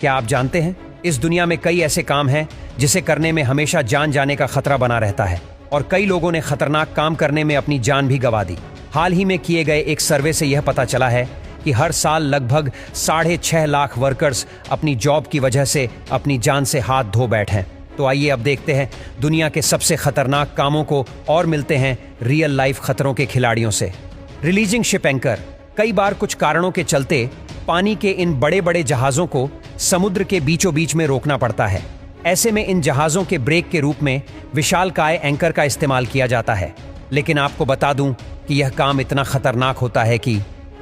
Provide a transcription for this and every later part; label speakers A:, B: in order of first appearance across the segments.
A: क्या आप जानते हैं, इस दुनिया में कई ऐसे काम हैं जिसे करने में हमेशा जान जाने का खतरा बना रहता है और कई लोगों ने खतरनाक काम करने में अपनी जान भी गंवा दी। हाल ही में किए गए एक सर्वे से यह पता चला है कि हर साल लगभग 6.5 लाख वर्कर्स अपनी जॉब की वजह से अपनी जान से हाथ धो बैठे हैं। तो आइए अब देखते हैं दुनिया के सबसे खतरनाक कामों को और मिलते हैं रियल लाइफ खतरों के खिलाड़ियों से। Releasing ship anchor. कई बार कुछ कारणों के चलते पानी के इन बड़े बड़े जहाज़ों को समुद्र के बीचों बीच में रोकना पड़ता है। ऐसे में इन जहाज़ों के ब्रेक के रूप में विशालकाय एंकर का इस्तेमाल किया जाता है। लेकिन आपको बता दूं कि यह काम इतना खतरनाक होता है कि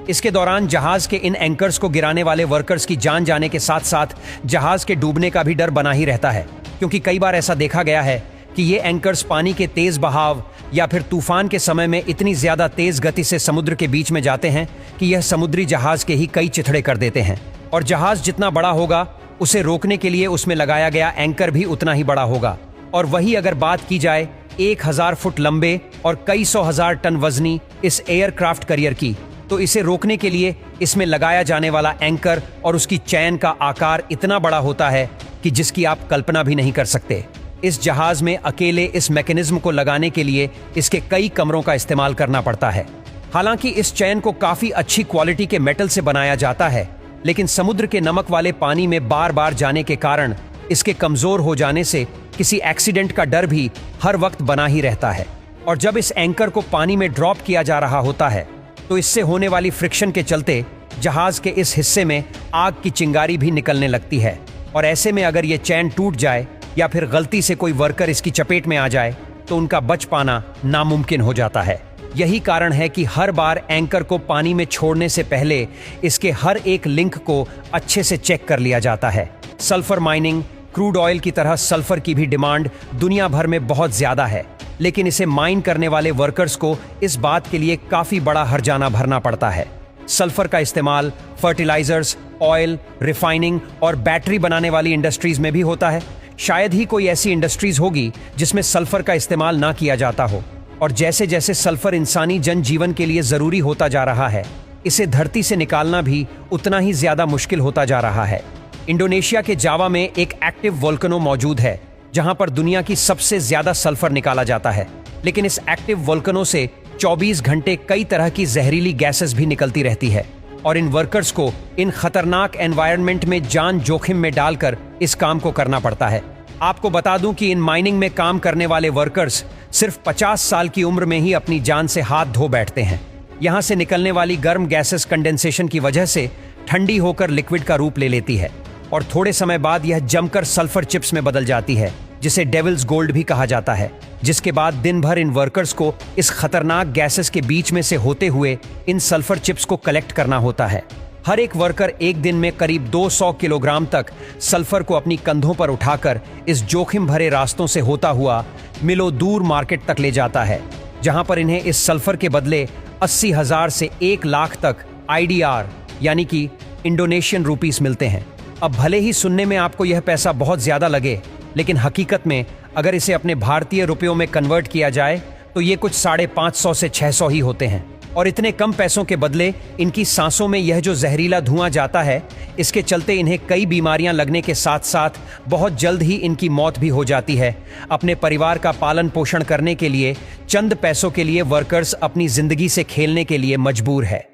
A: इसके दौरान जहाज के इन एंकर्स को गिराने वाले वर्कर्स की जान जाने के साथ साथ जहाज के डूबने का भी डर बना ही रहता है, क्योंकि कई बार ऐसा देखा गया है कि ये एंकर्स पानी के तेज बहाव या फिर तूफान के समय में इतनी ज्यादा तेज गति से समुद्र के बीच में जाते हैं कि यह समुद्री जहाज के ही कई चिथड़े कर देते हैं। और जहाज जितना बड़ा होगा उसे रोकने के लिए उसमें लगाया गया एंकर भी उतना ही बड़ा होगा। और वही अगर बात की जाए 1000 फुट लंबे और कई 100,000 टन वजनी इस एयरक्राफ्ट कैरियर की, तो इसे रोकने के लिए इसमें लगाया जाने वाला एंकर और उसकी चैन का आकार इतना बड़ा होता है कि जिसकी आप कल्पना भी नहीं कर सकते। इस जहाज में अकेले इस मैकेनिज्म को लगाने के लिए इसके कई कमरों का इस्तेमाल करना पड़ता है। हालांकि इस चैन को काफी अच्छी क्वालिटी के मेटल से बनाया जाता है, लेकिन समुद्र के नमक वाले पानी में बार बार जाने के कारण इसके कमजोर हो जाने से किसी एक्सीडेंट का डर भी हर वक्त बना ही रहता है। और जब इस एंकर को पानी में ड्रॉप किया जा रहा होता है तो इससे होने वाली फ्रिक्शन के चलते जहाज के इस हिस्से में आग की चिंगारी भी निकलने लगती है। और ऐसे में अगर ये चैन टूट जाए या फिर गलती से कोई वर्कर इसकी चपेट में आ जाए तो उनका बच पाना नामुमकिन हो जाता है। यही कारण है कि हर बार एंकर को पानी में छोड़ने से पहले इसके हर एक लिंक को अच्छे से चेक कर लिया जाता है। सल्फर माइनिंग, क्रूड ऑयल की तरह सल्फर की भी डिमांड दुनिया भर में बहुत ज्यादा है, लेकिन इसे माइन करने वाले वर्कर्स को इस बात के लिए काफी बड़ा हर्जाना भरना पड़ता है। सल्फर का इस्तेमाल फर्टिलाइजर्स, ऑयल, रिफाइनिंग और बैटरी बनाने वाली इंडस्ट्रीज में भी होता है। शायद ही कोई ऐसी इंडस्ट्रीज होगी जिसमें सल्फर का इस्तेमाल ना किया जाता हो। और जैसे जैसे सल्फर इंसानी जनजीवन के लिए जरूरी होता जा रहा है, इसे धरती से निकालना भी उतना ही ज्यादा मुश्किल होता जा रहा है। इंडोनेशिया के जावा में एक एक्टिव वोल्केनो मौजूद है जहां पर दुनिया की सबसे ज्यादा सल्फर निकाला जाता है। लेकिन इस एक्टिव वोल्केनो से 24 घंटे कई तरह की जहरीली गैसेस भी निकलती रहती है और इन वर्कर्स को इन खतरनाक एनवायरनमेंट में जान जोखिम में डालकर इस काम को करना पड़ता है। आपको बता दूं कि इन माइनिंग में काम करने वाले वर्कर्स सिर्फ 50 साल की उम्र में ही अपनी जान से हाथ धो बैठते हैं। यहां से निकलने वाली गर्म गैसेस कंडेंसेशन की वजह से ठंडी होकर लिक्विड का रूप ले लेती है और थोड़े समय बाद यह जमकर सल्फर चिप्स में बदल जाती है, जिसे डेविल्स गोल्ड भी कहा जाता है। जिसके बाद दिन भर इन वर्कर्स को इस खतरनाक गैसेस के बीच में से होते हुए इन सल्फर चिप्स को कलेक्ट करना होता है। हर एक वर्कर एक दिन में करीब 200 किलोग्राम तक सल्फर को अपनी कंधों पर उठाकर इस जोखिम भरे रास्तों से होता हुआ मिलो दूर मार्केट तक ले जाता है, जहां पर इन्हें इस सल्फर के बदले 80,000 से 1 लाख तक IDR यानी कि इंडोनेशियन रुपीस मिलते हैं। अब भले ही सुनने में आपको यह पैसा बहुत ज्यादा लगे, लेकिन हकीकत में अगर इसे अपने भारतीय रुपयों में कन्वर्ट किया जाए तो ये कुछ 550 से 600 ही होते हैं। और इतने कम पैसों के बदले इनकी सांसों में यह जो जहरीला धुआं जाता है, इसके चलते इन्हें कई बीमारियां लगने के साथ साथ बहुत जल्द ही इनकी मौत भी हो जाती है। अपने परिवार का पालन पोषण करने के लिए चंद पैसों के लिए वर्कर्स अपनी जिंदगी से खेलने के लिए मजबूर है।